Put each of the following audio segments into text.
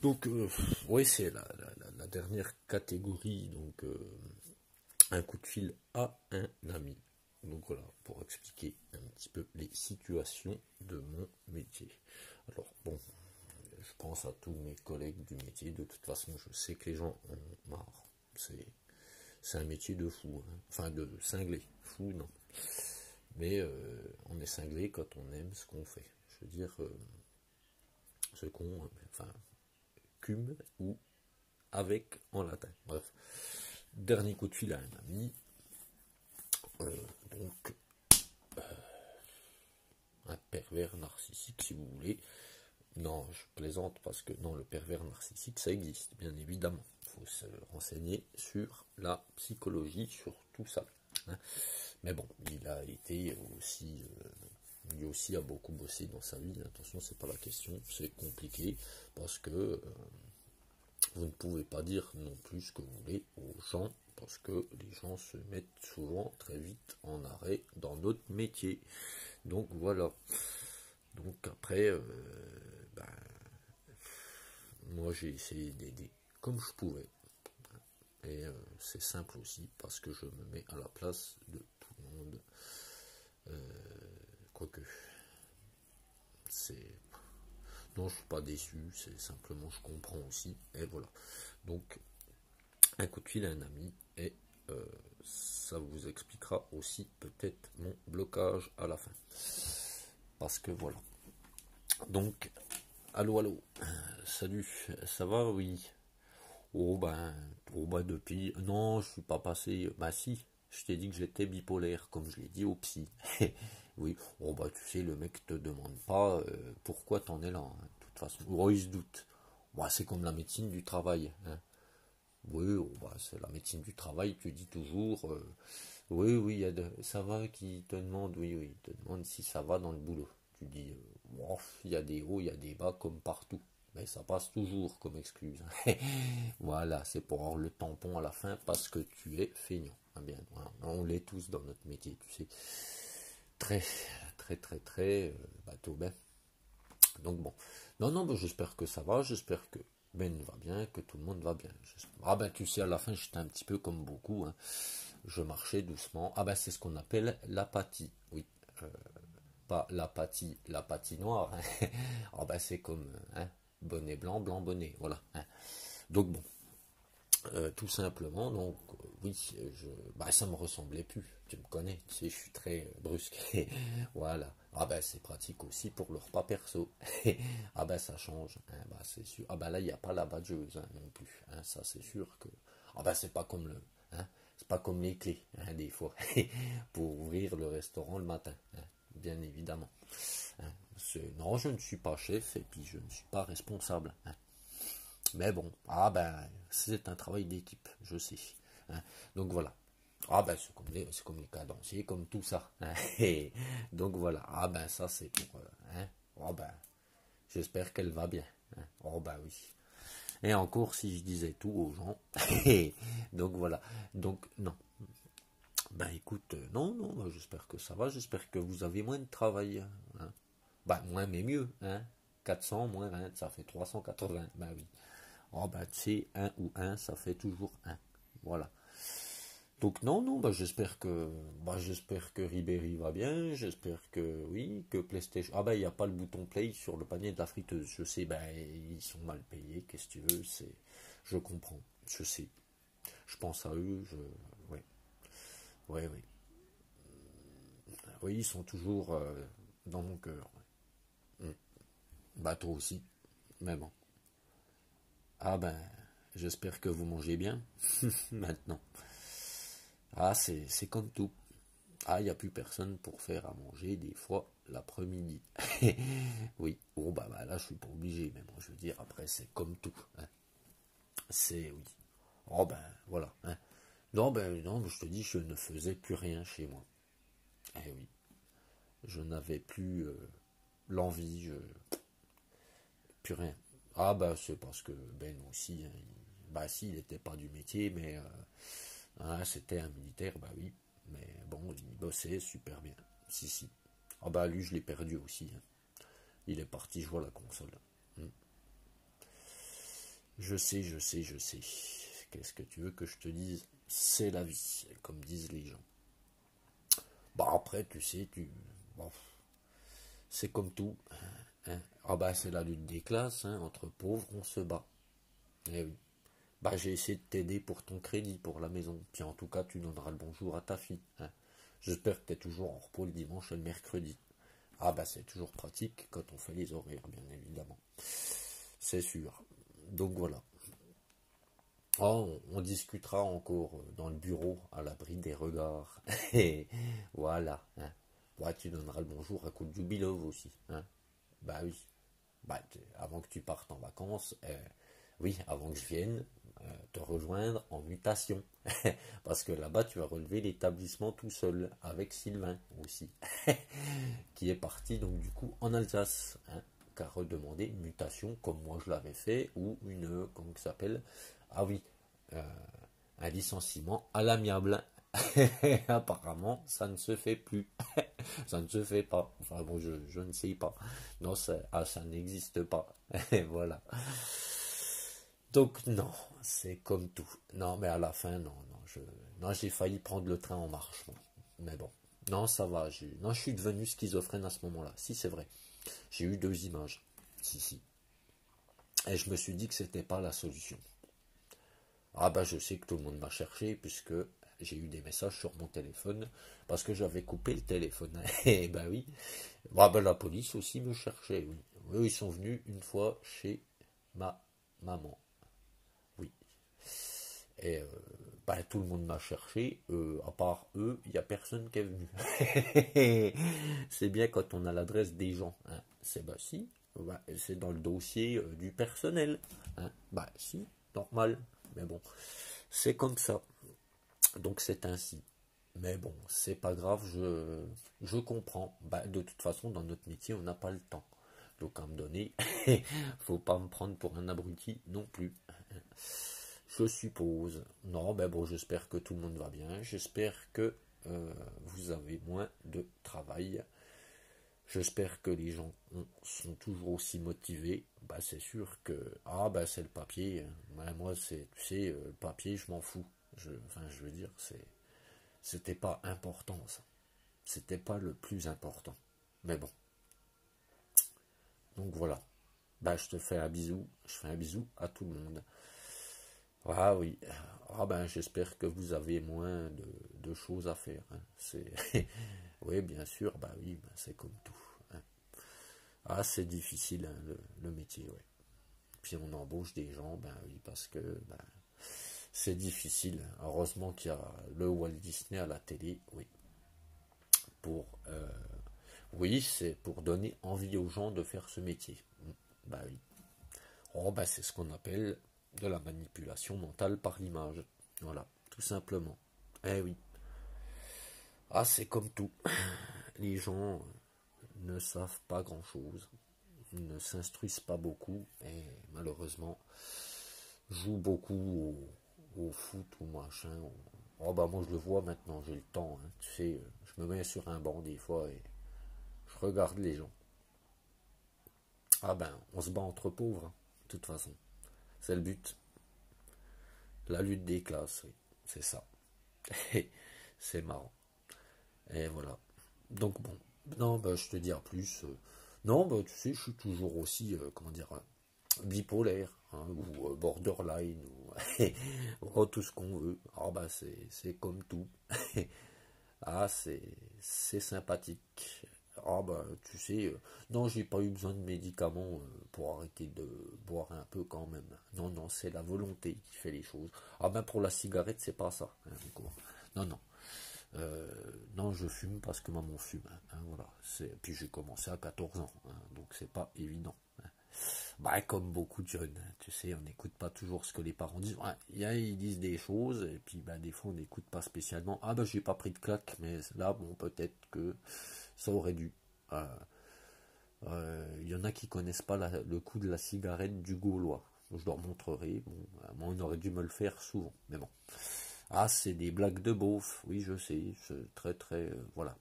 Donc, oui, c'est la dernière catégorie. Donc, un coup de fil à un ami. Donc voilà, pour expliquer un petit peu les situations de mon métier. Alors, bon, je pense à tous mes collègues du métier. De toute façon, je sais que les gens en ont marre. C'est un métier de fou. Hein. Enfin, de cinglé. Fou, non. Mais on est cinglé quand on aime ce qu'on fait. Je veux dire, ce qu'on... Enfin, cum ou avec en latin. Bref. Dernier coup de fil à un ami. Donc, un pervers narcissique, si vous voulez. Non, je plaisante parce que non, le pervers narcissique, ça existe, bien évidemment. Il faut se renseigner sur la psychologie, sur tout ça. Hein. Mais bon, il a été aussi, lui aussi a beaucoup bossé dans sa vie. Attention, c'est pas la question, c'est compliqué parce que vous ne pouvez pas dire non plus ce que vous voulez aux gens parce que les gens se mettent souvent très vite en arrêt dans notre métier. Donc voilà. Donc après, moi j'ai essayé d'aider comme je pouvais. Et c'est simple aussi parce que je me mets à la place de tout le monde. Quoique, c'est... Non, je suis pas déçu, c'est simplement je comprends aussi. Et voilà. Donc, un coup de fil à un ami et ça vous expliquera aussi peut-être mon blocage à la fin. Parce que voilà. Donc, allô, salut, ça va, oui. Oh ben depuis, non, je suis pas passé, bah si, je t'ai dit que j'étais bipolaire, comme je l'ai dit au psy. Oui, oh bah tu sais, le mec te demande pas pourquoi t'en es là, hein, de toute façon. Oh, il se doute. Bah, c'est comme la médecine du travail. Hein. Oui, oh, bah, c'est la médecine du travail, tu dis toujours, oui, ça va qui te demande, oui, il te demande si ça va dans le boulot. Tu dis, oh, il y a des hauts, il y a des bas comme partout. Mais ça passe toujours comme excuse. Voilà, c'est pour avoir le tampon à la fin parce que tu es feignant. Ah bien, on l'est tous dans notre métier, tu sais. Très, très, bateau ben. Donc bon. Non, ben, j'espère que ça va, j'espère que Ben va bien, que tout le monde va bien. Ah ben tu sais, à la fin, j'étais un petit peu comme beaucoup. Hein. Je marchais doucement. Ah ben c'est ce qu'on appelle l'apathie. Oui. Pas l'apathie, la patinoire. Hein. Ah ben c'est comme hein, bonnet blanc, blanc bonnet. Voilà. Hein. Donc bon. Tout simplement, donc oui, ça me ressemblait plus. Tu me connais, tu sais, je suis très brusque. Voilà. Ah ben c'est pratique aussi pour le repas perso. Ah ben ça change. Hein, bah, c'est sûr. Ah ben là il n'y a pas la badgeuse hein, non plus. Hein, ça c'est sûr que. Ah ben c'est pas comme le. Hein, c'est pas comme les clés hein, des fois pour ouvrir le restaurant le matin. Hein, bien évidemment. Hein, non, je ne suis pas chef et puis je ne suis pas responsable. Hein. Mais bon, ah ben, c'est un travail d'équipe, je sais. Hein. Donc voilà. Ah ben, c'est comme les cadenciers, comme tout ça. Hein. Et donc voilà. Ah ben, ça c'est pour... hein. Oh ben, j'espère qu'elle va bien. Hein. Oh ben oui. Et encore si je disais tout aux gens. Donc voilà. Donc non. Ben écoute, non, ben, j'espère que ça va. J'espère que vous avez moins de travail. Hein. Ben moins mais mieux. Hein. 400 moins 20, ça fait 380. Ben oui. Oh bah tu sais, 1 ou 1, ça fait toujours 1. Voilà. Donc non, bah j'espère que Ribéry va bien, j'espère que oui, que PlayStation. Ah bah il n'y a pas le bouton play sur le panier de la friteuse. Je sais, bah ils sont mal payés, qu'est-ce que tu veux, je comprends, je sais. Je pense à eux, ouais. Ouais. Oui, ils sont toujours dans mon cœur. Ouais. Bah toi aussi, mais bon. Ah ben, j'espère que vous mangez bien maintenant. Ah, c'est comme tout. Ah, il n'y a plus personne pour faire à manger des fois l'après-midi. Oui, bon, bah là, je suis pas obligé, mais bon, je veux dire, après, c'est comme tout. Hein. C'est, oui. Oh, ben, voilà. Hein. Non, je te dis, je ne faisais plus rien chez moi. Eh oui. Je n'avais plus l'envie, plus rien. Ah, bah, c'est parce que Ben aussi, hein, bah, si, il n'était pas du métier, mais hein, c'était un militaire, bah oui. Mais bon, il bossait super bien. Si. Ah bah lui, je l'ai perdu aussi. Hein. Il est parti jouer à la console. Je sais, je sais, je sais. Qu'est-ce que tu veux que je te dise? C'est la vie, comme disent les gens. Bah après, tu sais, bon, c'est comme tout. Hein. Ah bah c'est la lutte des classes, hein. Entre pauvres, on se bat. Eh oui. Bah j'ai essayé de t'aider pour ton crédit, pour la maison. Puis en tout cas, tu donneras le bonjour à ta fille. Hein. J'espère que tu es toujours en repos le dimanche et le mercredi. Ah bah c'est toujours pratique quand on fait les horaires, bien évidemment. C'est sûr. Donc voilà. Oh, on discutera encore dans le bureau à l'abri des regards. Et voilà. Hein. Ouais, tu donneras le bonjour à Koudjoubilov aussi. Hein. Bah oui. Bah, avant que tu partes en vacances, oui, avant que je vienne te rejoindre en mutation. Parce que là-bas, tu vas relever l'établissement tout seul, avec Sylvain aussi, qui est parti donc du coup en Alsace. Hein, car redemander une mutation comme moi je l'avais fait, ou une, comment ça s'appelle? Ah oui, euh, un licenciement à l'amiable. Apparemment, ça ne se fait plus. Ça ne se fait pas. Enfin bon, je ne sais pas. Non, ça n'existe pas. Et voilà. Donc non, c'est comme tout. Non, mais à la fin, non, j'ai failli prendre le train en marche. Moi. Mais bon, non, ça va. Non, je suis devenu schizophrène à ce moment-là. Si, c'est vrai. J'ai eu 2 images. Si, si. Et je me suis dit que c'était pas la solution. Ah bah je sais que tout le monde m'a cherché puisque j'ai eu des messages sur mon téléphone parce que j'avais coupé le téléphone. Et bah oui. Ah bah la police aussi me cherchait, oui. Eux, ils sont venus une fois chez ma maman. Oui. Et bah, tout le monde m'a cherché. À part eux, il n'y a personne qui est venu. C'est bien quand on a l'adresse des gens. Hein. C'est bah si. Bah, c'est dans le dossier du personnel. Hein. Bah si, normal. Mais bon, c'est comme ça. Donc c'est ainsi. Mais bon, c'est pas grave, je comprends. Bah, de toute façon, dans notre métier, on n'a pas le temps. Donc à un moment donné, faut pas me prendre pour un abruti non plus. Je suppose. Non, mais bon, j'espère que tout le monde va bien. J'espère que vous avez moins de travail. J'espère que les gens sont toujours aussi motivés. Bah, c'est sûr que ah bah c'est le papier. Ouais, moi c'est tu sais le papier je m'en fous. Enfin je veux dire c'était pas important ça. C'était pas le plus important. Mais bon. Donc voilà. Bah je te fais un bisou. Je fais un bisou à tout le monde. Ah oui. Ah ben j'espère que vous avez moins de choses à faire. Hein. C'est oui bien sûr. Bah oui. Ben, c'est comme tout. Hein. Ah c'est difficile hein, le métier. Ouais. Puis on embauche des gens. Ben oui parce que ben, c'est difficile. Heureusement qu'il y a le Walt Disney à la télé. Oui. Pour oui c'est pour donner envie aux gens de faire ce métier. Bah oui. Oh, bah, c'est ce qu'on appelle de la manipulation mentale par l'image. Voilà, tout simplement. Eh oui. Ah, c'est comme tout. Les gens ne savent pas grand-chose, ne s'instruisent pas beaucoup et malheureusement jouent beaucoup au foot ou machin. Oh bah moi je le vois maintenant, j'ai le temps. Hein. Tu sais, je me mets sur un banc des fois et je regarde les gens. Ah ben, on se bat entre pauvres, hein, de toute façon. C'est le but. La lutte des classes, oui. C'est ça. C'est marrant. Et voilà. Donc bon. Non, bah, je te dis à plus. Non, bah, tu sais, je suis toujours aussi, comment dire, bipolaire, hein, ou borderline, ou oh, tout ce qu'on veut. Ah bah c'est comme tout. Ah, c'est sympathique. Ah bah tu sais, non, j'ai pas eu besoin de médicaments pour arrêter de boire un peu quand même. Non, non, c'est la volonté qui fait les choses. Ah ben pour la cigarette, c'est pas ça. Hein, non, non. Non, je fume parce que maman fume. Hein, voilà. Puis j'ai commencé à 14 ans, hein, donc c'est pas évident. Hein. Bah, comme beaucoup de jeunes, hein, tu sais, on n'écoute pas toujours ce que les parents disent. Ouais, ils disent des choses, et puis bah, des fois on n'écoute pas spécialement. Ah bah j'ai pas pris de claque, mais là, bon, peut-être que ça aurait dû. Il y en a qui connaissent pas le coup de la cigarette du Gaulois. Je leur montrerai. Bon, moi, on aurait dû me le faire souvent, mais bon. Ah, c'est des blagues de beauf, oui, je sais, c'est très très, voilà.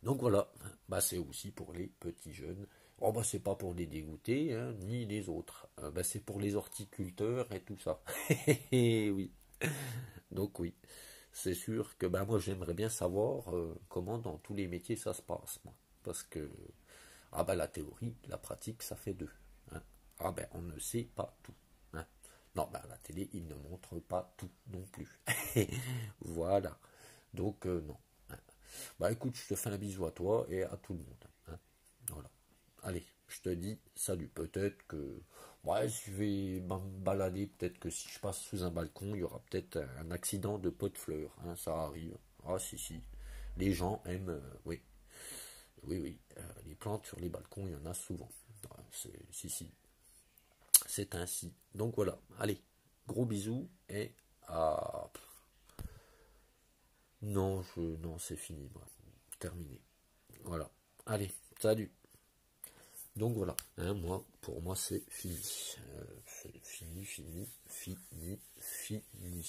Donc voilà, bah, c'est aussi pour les petits jeunes. Oh bah c'est pas pour les dégoûter, hein, ni les autres. Bah, c'est pour les horticulteurs et tout ça. Oui. Donc oui, c'est sûr que bah, moi j'aimerais bien savoir comment dans tous les métiers ça se passe, moi. Parce que ah bah la théorie, la pratique, ça fait deux. Hein. Ah ben on ne sait pas tout. Hein. Non, bah la télé, il ne montre pas tout non plus. Voilà. Donc non. Hein. Bah écoute, je te fais un bisou à toi et à tout le monde. Hein. Voilà. Allez, je te dis salut. Peut-être que ouais, je vais me balader. Peut-être que si je passe sous un balcon, il y aura peut-être un accident de pot de fleurs. Hein, ça arrive. Ah si si. Les gens aiment. Oui. Oui, oui. Les plantes sur les balcons, il y en a souvent. Si si. C'est ainsi. Donc voilà. Allez. Gros bisous et à. Non, non, c'est fini. Moi. Terminé. Voilà. Allez. Salut. Donc voilà, hein, moi, pour moi c'est fini. Fini, fini, fini, fini.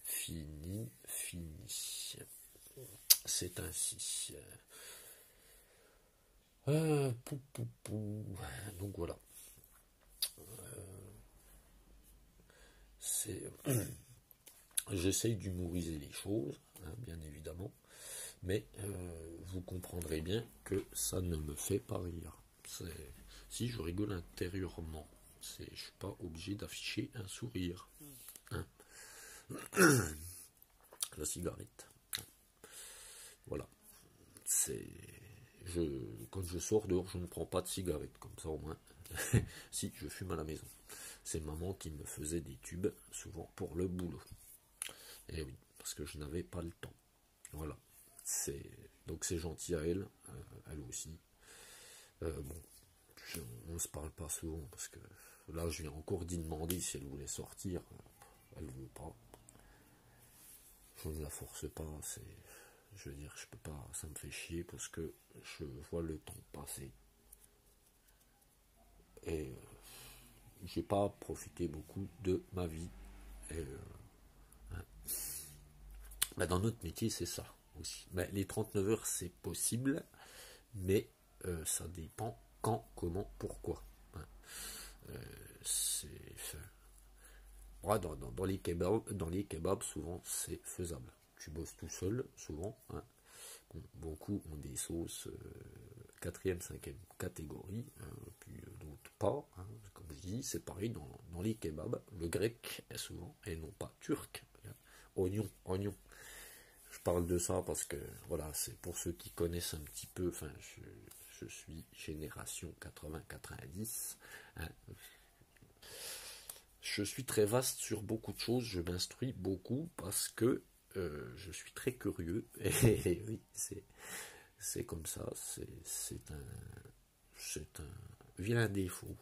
Fini, fini. C'est ainsi. Pou, pou, pou. Donc voilà. C'est. J'essaye d'humoriser les choses, hein, bien évidemment. Mais vous comprendrez bien que ça ne me fait pas rire. Si je rigole intérieurement, je ne suis pas obligé d'afficher un sourire. Hein. La cigarette. Voilà. Quand je sors dehors, je ne prends pas de cigarette, comme ça au moins. Si, je fume à la maison. C'est maman qui me faisait des tubes, souvent pour le boulot. Et oui, parce que je n'avais pas le temps. Voilà. Donc c'est gentil à elle, elle aussi. Bon, on ne se parle pas souvent parce que là je lui ai encore dit demander si elle voulait sortir. Elle ne veut pas. Je ne la force pas. Je veux dire, je peux pas. Ça me fait chier parce que je vois le temps passer et j'ai pas profité beaucoup de ma vie. Et, hein. Bah, dans notre métier, c'est ça aussi. Bah, les 39 heures, c'est possible, mais ça dépend quand, comment, pourquoi. Hein. Ouais, dans les kebabs, souvent, c'est faisable. Tu bosses tout seul, souvent. Hein. Bon, beaucoup ont des sauces 4e, 5e catégorie, puis d'autres pas. Hein. Comme je dis, c'est pareil dans les kebabs. Le grec est souvent, et non pas turc. Hein. Oignon. Je parle de ça parce que, voilà, c'est pour ceux qui connaissent un petit peu, enfin, je suis génération 80-90. Hein. Je suis très vaste sur beaucoup de choses, je m'instruis beaucoup parce que je suis très curieux. Et oui, c'est comme ça, c'est un vilain défaut.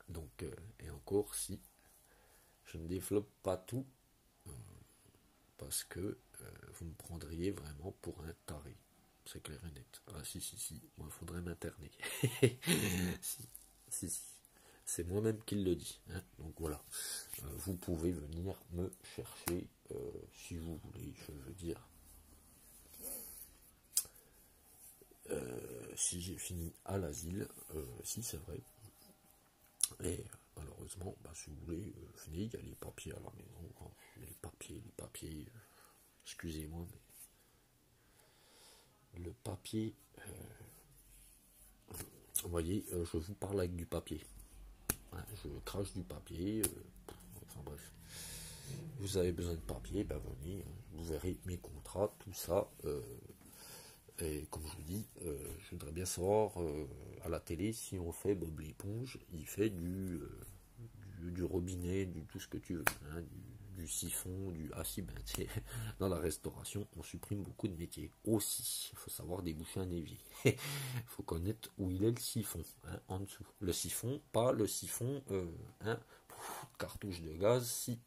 Donc, et encore si je ne développe pas tout, parce que vous me prendriez vraiment pour un taré. C'est clair et net. Ah si, moi il faudrait m'interner. Si. C'est moi-même qui le dis. Hein. Donc voilà. Vous pouvez venir me chercher si vous voulez, je veux dire. Si j'ai fini à l'asile, si c'est vrai. Et malheureusement, bah, si vous voulez, venez, il y a les papiers à la maison. Hein. Les papiers, excusez-moi, mais le papier, vous voyez, je vous parle avec du papier. Hein, je crache du papier, enfin bref. Vous avez besoin de papier, ben venez, vous verrez mes contrats, tout ça. Et comme je vous dis, je voudrais bien savoir à la télé si on fait Bob l'éponge, il fait du robinet, du tout ce que tu veux, hein, du siphon, ah si, ben dans la restauration, on supprime beaucoup de métiers aussi. Il faut savoir déboucher un évier. Il faut connaître où il est le siphon, hein, en dessous. Le siphon, pas le siphon, hein, cartouche de gaz, si.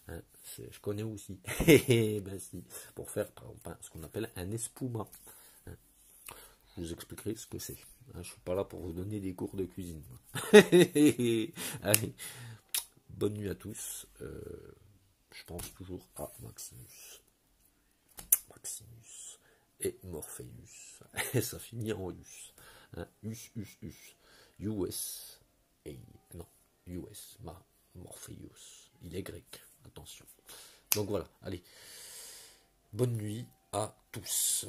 Hein, je connais aussi. Ben si, pour faire ce qu'on appelle un espuma. Hein. Je vous expliquerai ce que c'est. Hein, je suis pas là pour vous donner des cours de cuisine. Allez, bonne nuit à tous. Je pense toujours à Maximus. et Morpheus. Et ça finit en us. Hein, us. US. Et non, US. Morpheus. Il est grec. Attention. Donc voilà, allez. Bonne nuit à tous.